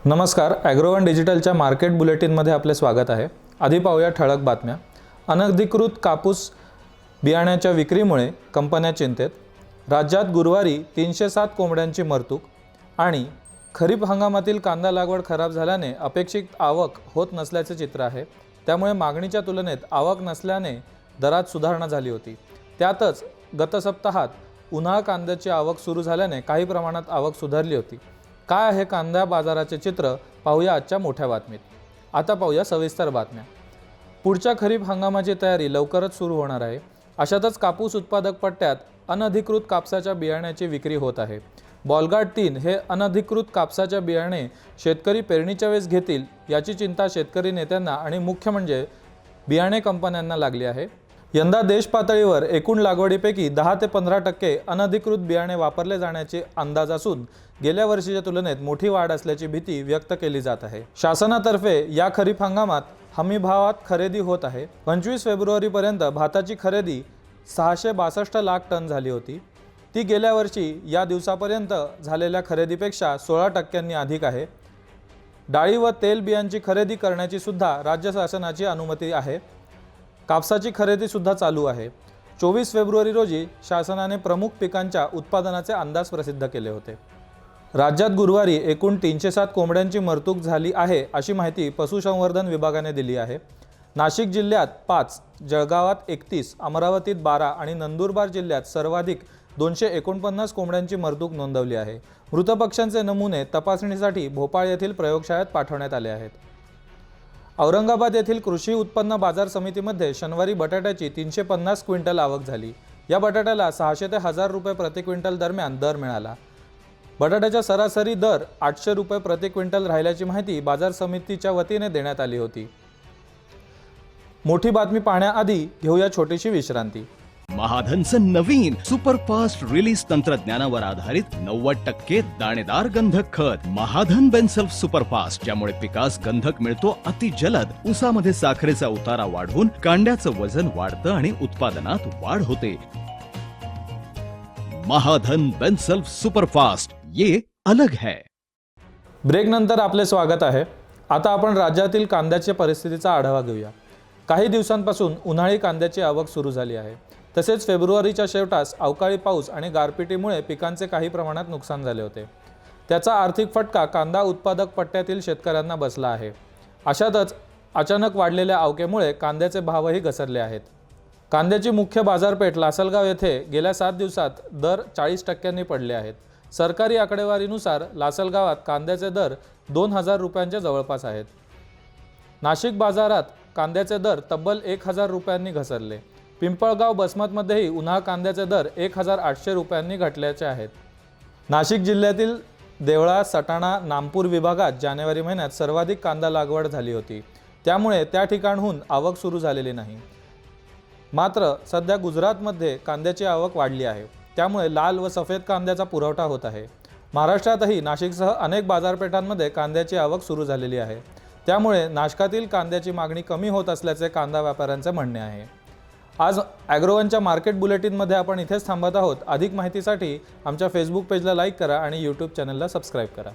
नमस्कार, ॲग्रोवन डिजिटलच्या मार्केट बुलेटिनमध्ये आपले स्वागत आहे। आधी पाहूया ठळक बातम्या। अनधिकृत कापूस बियाण्याच्या विक्रीमुळे कंपन्या चिंतेत। राज्यात गुरुवारी 307 कोंबड्यांची मरतूक आणि खरीप हंगामातील कांदा लागवड खराब झाल्याने अपेक्षित आवक होत नसल्याचे चित्र आहे। त्यामुळे मागणीच्या तुलनेत आवक नसल्याने दरात सुधारणा झाली होती। त्यातच गत सप्ताहात उन्हाळ कांद्याची आवक सुरू झाल्याने काही प्रमाणात आवक सुधारली होती। काय आहे कांदा बाजाराचे चित्र पाहूया आजच्या मोठ्या बातमीत। आता पाहूया सविस्तर बातम्या। पुढच्या खरीप हंगामाची तयारी लवकरच सुरू होणार आहे। अशातच कापूस उत्पादक पट्ट्यात अनधिकृत कापसाच्या बियाण्याची विक्री होत आहे। बॉलगार्ड 3 हे अनधिकृत कापसाच्या बियाणे शेतकरी पेरणीच्या वेळेस घेतील याची चिंता शेतकरी नेत्यांना आणि मुख्य म्हणजे बियाणे कंपन्यांना लागली आहे। यंदा देश पातळीवर एकूण लागवडीपैकी 10 ते 15% अनधिकृत बियाणे वापरले जाण्याचे अंदाज असून गेल्या वर्षीच्या तुलनेत मोठी वाढ असल्याची भीती व्यक्त केली जात आहे। शासनातर्फे या खरीप हंगामात हमी भावात खरेदी होत आहे। 25 फेब्रुवारीपर्यंत भाताची खरेदी 662 लाख टन झाली होती। ती गेल्या वर्षी या दिवसापर्यंत झालेल्या खरेदीपेक्षा 16% अधिक आहे। डाळी व तेल बियांची खरेदी करण्याची सुद्धा राज्य शासनाची अनुमती आहे। कापसाची खरेदी सुद्धा चालू आहे। 24 फेब्रुवारी रोजी शासनाने प्रमुख पिकांच्या उत्पादनाचे अंदाज प्रसिद्ध केले होते। राज्यात गुरुवारी एकूण 307 कोंबड्यांची मरतूक झाली आहे अशी माहिती पशुसंवर्धन विभागाने दिली आहे। नाशिक जिल्ह्यात 5, जळगावात 31, अमरावतीत 12 आणि नंदुरबार जिल्ह्यात सर्वाधिक 249 कोंबड्यांची मरतूक नोंदवली आहे। मृत पक्ष्यांचे नमुने तपासणीसाठी भोपाळ येथील प्रयोगशाळेत पाठवण्यात आले आहेत। औरंगाबाद येथील कृषी उत्पन्न बाजार समितीमध्ये शनिवारी बटाट्याची 350 क्विंटल आवक झाली। या बटाट्याला 600 ते 1000 रुपये प्रति क्विंटल दरम्यान दर मिळाला। बटाट्याचा सरासरी दर 800 रुपये प्रति क्विंटल राहिल्याची माहिती बाजार समितीच्या वतीने देण्यात आली होती। मोठी बातमी पाहण्याआधी घेऊया छोटीशी विश्रांती। महाधनचं नवीन सुपरफास्ट रिलीज तंत्रज्ञानावर आधारित 90% दाणेदार गंधक खत महाधन बेन्सल्फ सुपरफास्ट, ज्यामुळे पिकास गंधक मिळतो अति जलद। ऊसामध्ये साखरेचा उतारा वाढवून कांड्याचं वजन वाढतं आणि उत्पादनात वाढ होते। महाधन बेन्सल्फ सुपरफास्ट, ये अलग है। ब्रेक नंतर आपले स्वागत आहे। आता आपण राज्यातील कांद्याच्या परिस्थितीचा आढावा घेऊया। काही दिवसांपासून उन्हाळी कांद्याची आवक सुरू झाली आहे। तसेच फेब्रुवारीच्या शेवटास अवकाळी पाऊस आणि गारपिटीमुळे पिकांचे काही प्रमाणात नुकसान झाले होते। त्याचा आर्थिक फटका कांदा उत्पादक पट्ट्यातील शेतकऱ्यांना बसला आहे। अशातच अचानक वाढलेल्या आवकेमुळे कांद्याचे भावही घसरले आहेत। कांद्याची मुख्य बाजारपेठ लासलगाव येथे गेल्या 7 दिवसात दर 40% पडले आहेत। सरकारी आकडेवारीनुसार लासलगावात कांद्याचे दर 2000 रुपयांच्या जवळपास आहेत। नाशिक बाजारात कांद्याचे दर तब्बल 1000 रुपयांनी घसरले। पिंपळगाव बसमतमध्येही उन्हाळ कांद्याचे दर 1800 रुपयांनी घटल्याचे आहेत। नाशिक जिल्ह्यातील देवळा, सटाणा, नामपूर विभागात जानेवारी महिन्यात सर्वाधिक कांदा लागवड झाली होती। त्यामुळे त्या ठिकाणहून आवक सुरू झालेली नाही। मात्र सध्या गुजरातमध्ये कांद्याची आवक वाढली आहे। त्यामुळे लाल व सफेद कांद्याचा पुरवठा होत आहे। महाराष्ट्रातही नाशिकसह अनेक बाजारपेठांमध्ये कांद्याची आवक सुरू झालेली आहे। त्यामुळे नाशकातील कांद्याची मागणी कमी होत असल्याचे कांदा व्यापाऱ्यांचे म्हणणे आहे। आज ॲग्रोवनच्या मार्केट बुलेटिनमध्ये आपण इथेच थांबत आहोत। अधिक माहितीसाठी आमच्या फेसबुक पेजला लाईक करा आणि यूट्यूब चॅनलला सबस्क्राईब करा।